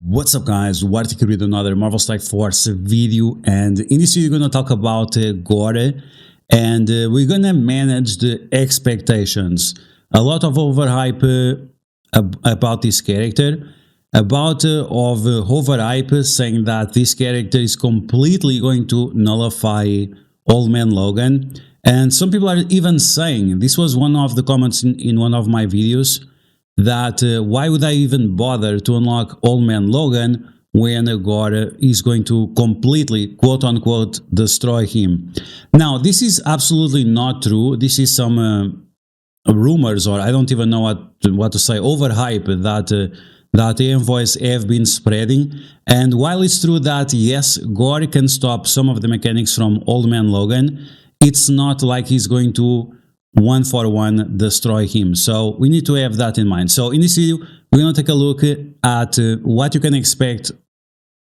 What's up guys, DuArktik with another Marvel Strike Force video, and in this video we're gonna talk about Gorr, and we're gonna manage the expectations. A lot of overhype about this character, about overhype saying that this character is completely going to nullify Old Man Logan, and some people are even saying, this was one of the comments in one of my videos, that why would I even bother to unlock Old Man Logan when Gorr is going to completely, quote-unquote, destroy him. Now, this is absolutely not true. This is some rumors, or I don't even know what to say, overhype that envoys have been spreading. And while it's true that, yes, Gorr can stop some of the mechanics from Old Man Logan, it's not like he's going to one-for-one destroy him. So we need to have that in mind. So in this video, we're going to take a look at what you can expect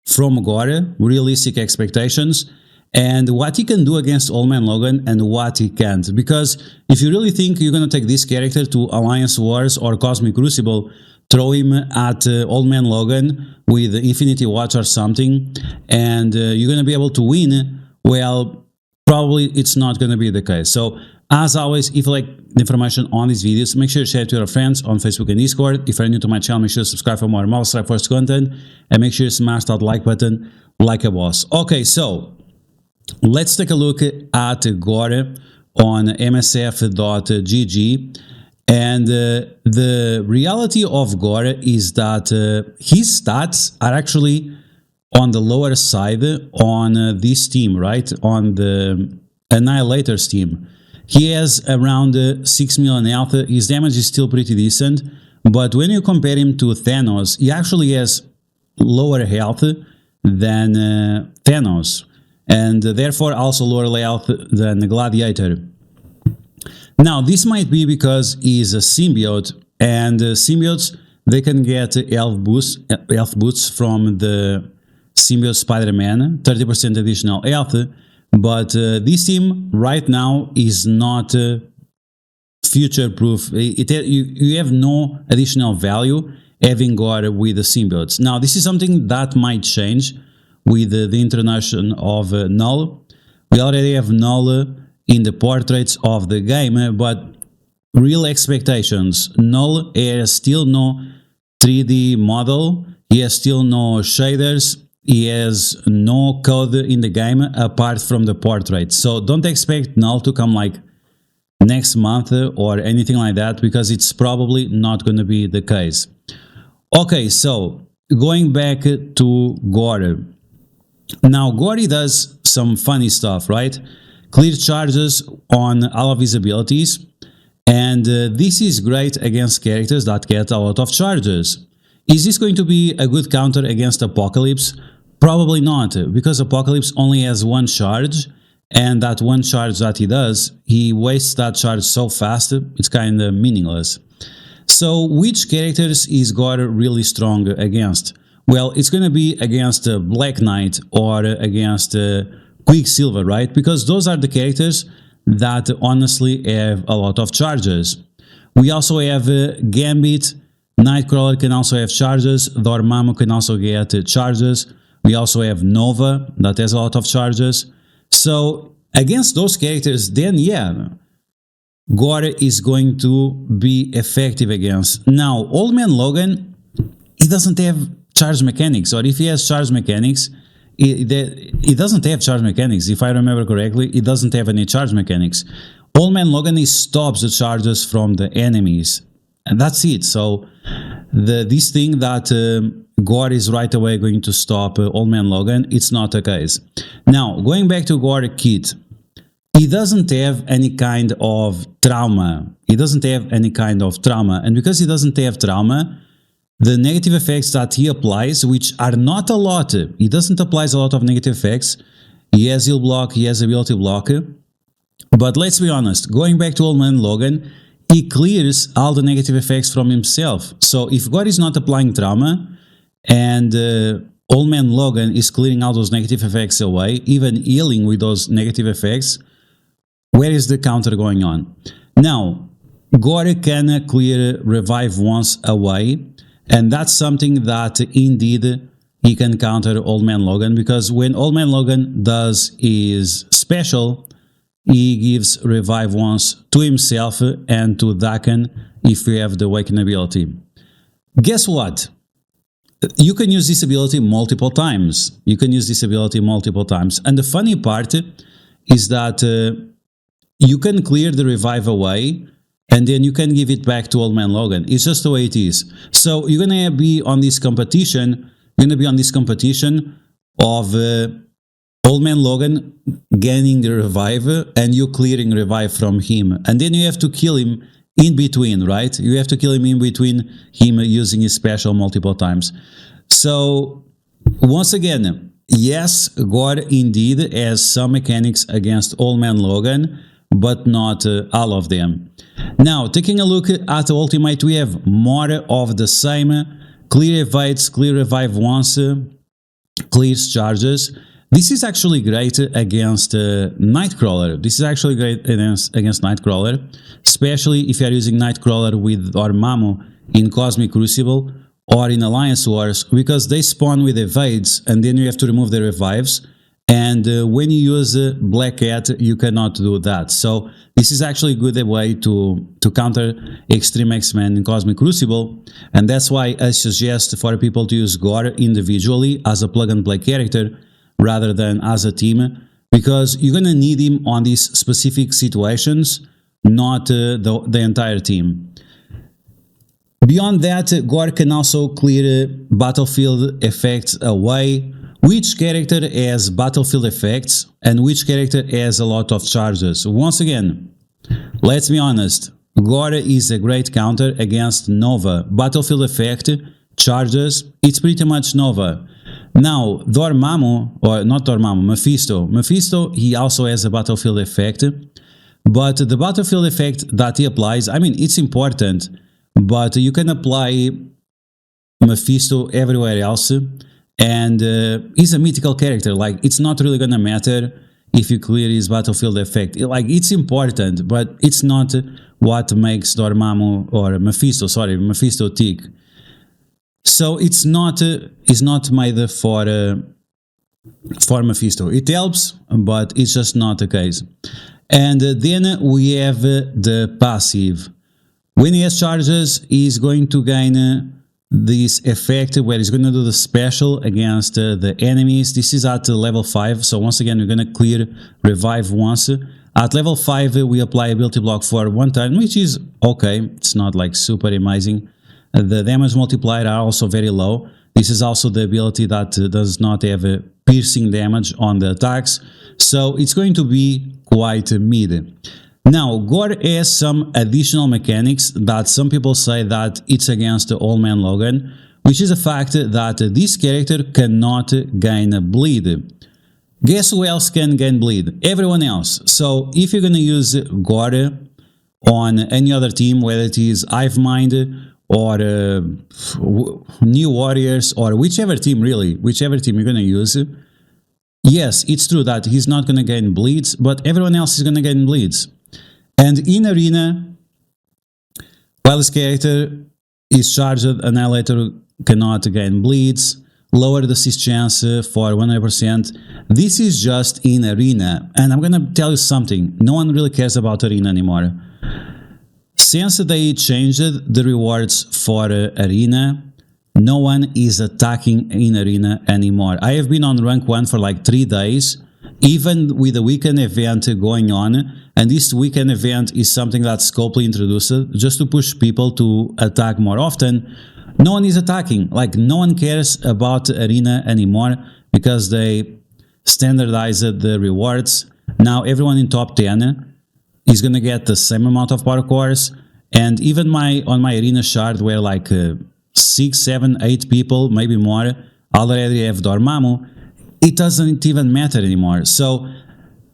from Gorr, realistic expectations, and what he can do against Old Man Logan and what he can't. Because if you really think you're going to take this character to Alliance Wars or Cosmic Crucible, throw him at Old Man Logan with Infinity Watch or something, and you're going to be able to win, well, probably it's not going to be the case. So as always, if you like the information on these videos, make sure to share it to your friends on Facebook and Discord. If you're new to my channel, make sure to subscribe for more Marvel Strike Force content, and make sure to smash that like button like a boss. Okay, so let's take a look at Gorr on msf.gg, and the reality of Gorr is that his stats are actually on the lower side on this team, right? On the Annihilator's team. He has around 6 million health. His damage is still pretty decent, but when you compare him to Thanos, he actually has lower health than Thanos, and therefore also lower health than the Gladiator. Now, this might be because he's a symbiote, and symbiotes, they can get health boosts from the symbiote Spider-Man, 30% additional health. But this team right now is not future-proof. You have no additional value having Gorr with the symbiotes. Now, this is something that might change with the introduction of Null. We already have Null in the portraits of the game, but real expectations. Null has still no 3D model, he has still no shaders, he has no code in the game apart from the portrait. So don't expect Null to come like next month or anything like that, because it's probably not going to be the case. Okay, so going back to Gorr. Now, Gorr does some funny stuff, right? Clear charges on all of his abilities, and this is great against characters that get a lot of charges. Is this going to be a good counter against Apocalypse? Probably not, because Apocalypse only has one charge, and that one charge that he does, he wastes that charge so fast, it's kind of meaningless. So which characters is Gorr really strong against? Well, it's going to be against Black Knight or against Quicksilver, right? Because those are the characters that honestly have a lot of charges. We also have Gambit, Nightcrawler can also have charges, Dormammu can also get charges. We also have Nova, that has a lot of charges. So against those characters, then yeah, Gorr is going to be effective against. Now, Old Man Logan, he doesn't have charge mechanics, or if he has charge mechanics, he doesn't have charge mechanics. If I remember correctly, he doesn't have any charge mechanics. Old Man Logan, he stops the charges from the enemies, and that's it. So this thing that Gorr is right away going to stop Old Man Logan, it's not the case. Now, going back to Gorr kit, he doesn't have any kind of trauma. He doesn't have any kind of trauma, and because he doesn't have trauma, the negative effects that he applies, which are not a lot, he doesn't apply a lot of negative effects. He has heal block, he has ability block, but let's be honest, going back to Old Man Logan, he clears all the negative effects from himself. So if Gorr is not applying trauma, and Old Man Logan is clearing all those negative effects away, even healing with those negative effects, where is the counter going on? Now, Gorr can clear revive once away, and that's something that indeed he can counter Old Man Logan, because when Old Man Logan does his special, he gives revive once to himself and to Dakan if we have the Awaken ability. Guess what? You can use this ability multiple times. You can use this ability multiple times. And the funny part is that you can clear the revive away and then you can give it back to Old Man Logan. It's just the way it is. So you're going to be on this competition. You're going to be on this competition of Old Man Logan gaining the revive and you clearing revive from him. And then you have to kill him in between, right? You have to kill him in between him using his special multiple times. So once again, yes, Gorr indeed has some mechanics against Old Man Logan, but not all of them. Now, taking a look at the ultimate, we have more of the same. Clear evades, clear revive once, clears charges. This is actually great against Nightcrawler. This is actually great against Nightcrawler, especially if you are using Nightcrawler with Dormammu in Cosmic Crucible or in Alliance Wars, because they spawn with evades and then you have to remove the revives. And when you use Black Cat, you cannot do that. So this is actually a good way to counter Extreme X-Men in Cosmic Crucible. And that's why I suggest for people to use Gorr individually as a plug-and-play character rather than as a team, because you're going to need him on these specific situations, not the entire team. Beyond that, Gorr can also clear battlefield effects away. Which character has battlefield effects and which character has a lot of charges? Once again, let's be honest, Gorr is a great counter against Nova. Battlefield effect, charges, it's pretty much Nova. Now, Dormammu, or not Dormammu, Mephisto, he also has a battlefield effect, but the battlefield effect that he applies, I mean, it's important, but you can apply Mephisto everywhere else, and he's a mythical character. Like, it's not really gonna matter if you clear his battlefield effect. Like, it's important, but it's not what makes Dormammu, or Mephisto tick. So it's not made for Mephisto. It helps, but it's just not the case. And then we have the passive. When he has charges, he's going to gain this effect where he's going to do the special against the enemies. This is at level 5, so once again we're going to clear revive once. At level 5 we apply ability block for 1 turn, which is okay, it's not like super amazing. The damage multiplier are also very low. This is also the ability that does not have a piercing damage on the attacks, so it's going to be quite mid. Now, Gorr has some additional mechanics that some people say that it's against the Old Man Logan, which is the fact that this character cannot gain bleed. Guess who else can gain bleed? Everyone else. So if you're going to use Gorr on any other team, whether it is Hivemind or New Warriors or whichever team really, whichever team you're going to use, yes, it's true that he's not going to gain bleeds, but everyone else is going to gain bleeds. And in Arena, while this character is charged, Annihilator cannot gain bleeds, lower the assist chance for 100%. This is just in Arena, and I'm going to tell you something, no one really cares about Arena anymore. Since they changed the rewards for Arena, no one is attacking in Arena anymore. I have been on rank 1 for like 3 days, even with the weekend event going on, and this weekend event is something that Scopely introduced just to push people to attack more often. No one is attacking, like no one cares about Arena anymore because they standardized the rewards. Now everyone in top 10 is gonna get the same amount of power cores, and even on my Arena shard where like 6, 7, 8 people, maybe more, already have Dormammu, it doesn't even matter anymore. So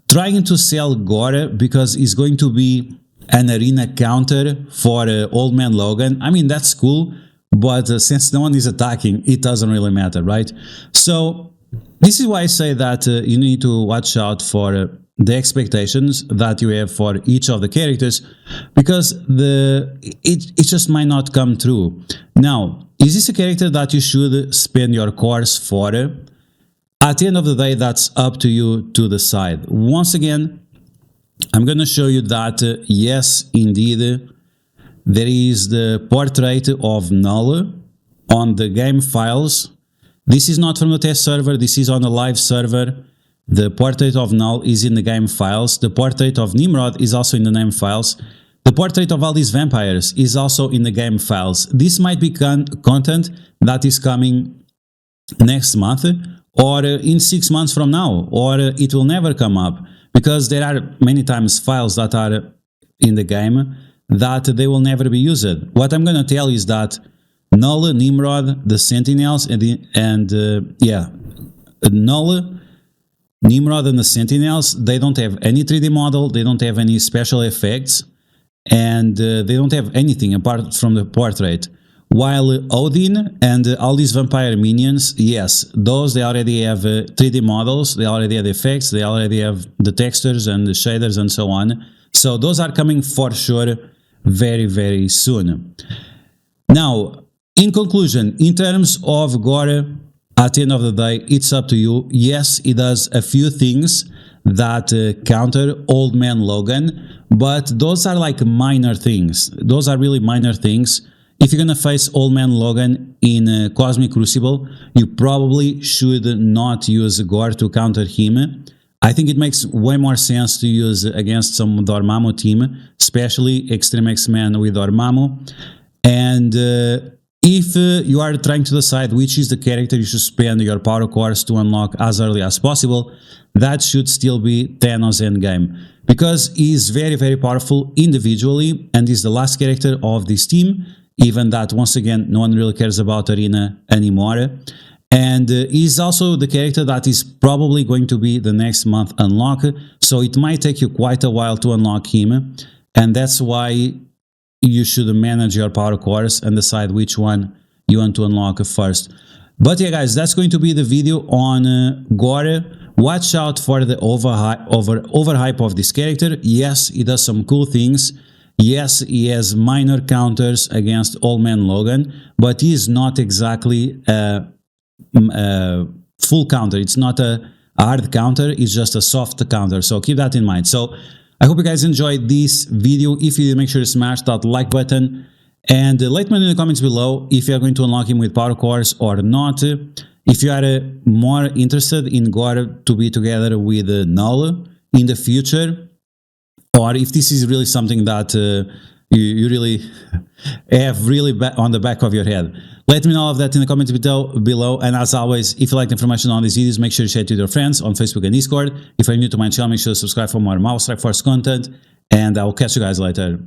trying to sell Gorr because he's going to be an Arena counter for Old Man Logan, I mean, that's cool, but since no one is attacking, it doesn't really matter, right? So this is why I say that you need to watch out for the expectations that you have for each of the characters, because it just might not come true. Now, Is this a character that you should spend your cores for? At the end of the day, that's up to you to decide. Once again, I'm going to show you that, yes, indeed, there is the portrait of Null on the game files. This is not from the test server, this is on a live server. The portrait of Null is in the game files. The portrait of Nimrod is also in the name files. The portrait of all these vampires is also in the game files. This might be content that is coming next month, or in 6 months from now, or it will never come up, because there are many times files that are in the game that they will never be used. What I'm going to tell you is that Null, Nimrod, the Sentinels, Null, Nimrod and the Sentinels, they don't have any 3D model, they don't have any special effects, and they don't have anything apart from the portrait. While Odin and all these vampire minions, yes, those they already have 3D models, they already have effects, they already have the textures and the shaders and so on. So those are coming for sure very, very soon. Now, in conclusion, in terms of Gorr, at the end of the day, it's up to you. Yes, it does a few things that counter Old Man Logan, but those are like minor things. Those are really minor things. If you're gonna face Old Man Logan in Cosmic Crucible, you probably should not use Gorr to counter him. I think it makes way more sense to use against some Dormammu team, especially Extreme X-Men with Dormammu. And if you are trying to decide which is the character you should spend your power cores to unlock as early as possible, that should still be Thanos Endgame, because he is very, very powerful individually and is the last character of this team, even that, once again, no one really cares about Arena anymore. And he's also the character that is probably going to be the next month unlock, so it might take you quite a while to unlock him, and that's why you should manage your power cores and decide which one you want to unlock first. But yeah, guys, that's going to be the video on Gorr. Watch out for the overhype of this character. Yes, he does some cool things. Yes, he has minor counters against Old Man Logan, but he is not exactly a full counter. It's not a hard counter, it's just a soft counter, so keep that in mind. So I hope you guys enjoyed this video. If you did, make sure to smash that like button, and let me know in the comments below if you are going to unlock him with power cores or not. If you are more interested in Gorr to be together with Null in the future, or if this is really something that you really have really on the back of your head. Let me know all of that in the comments below. And as always, if you like the information on these videos, make sure to share it with your friends on Facebook and Discord. If you're new to my channel, make sure to subscribe for more Marvel Strike Force content. And I will catch you guys later.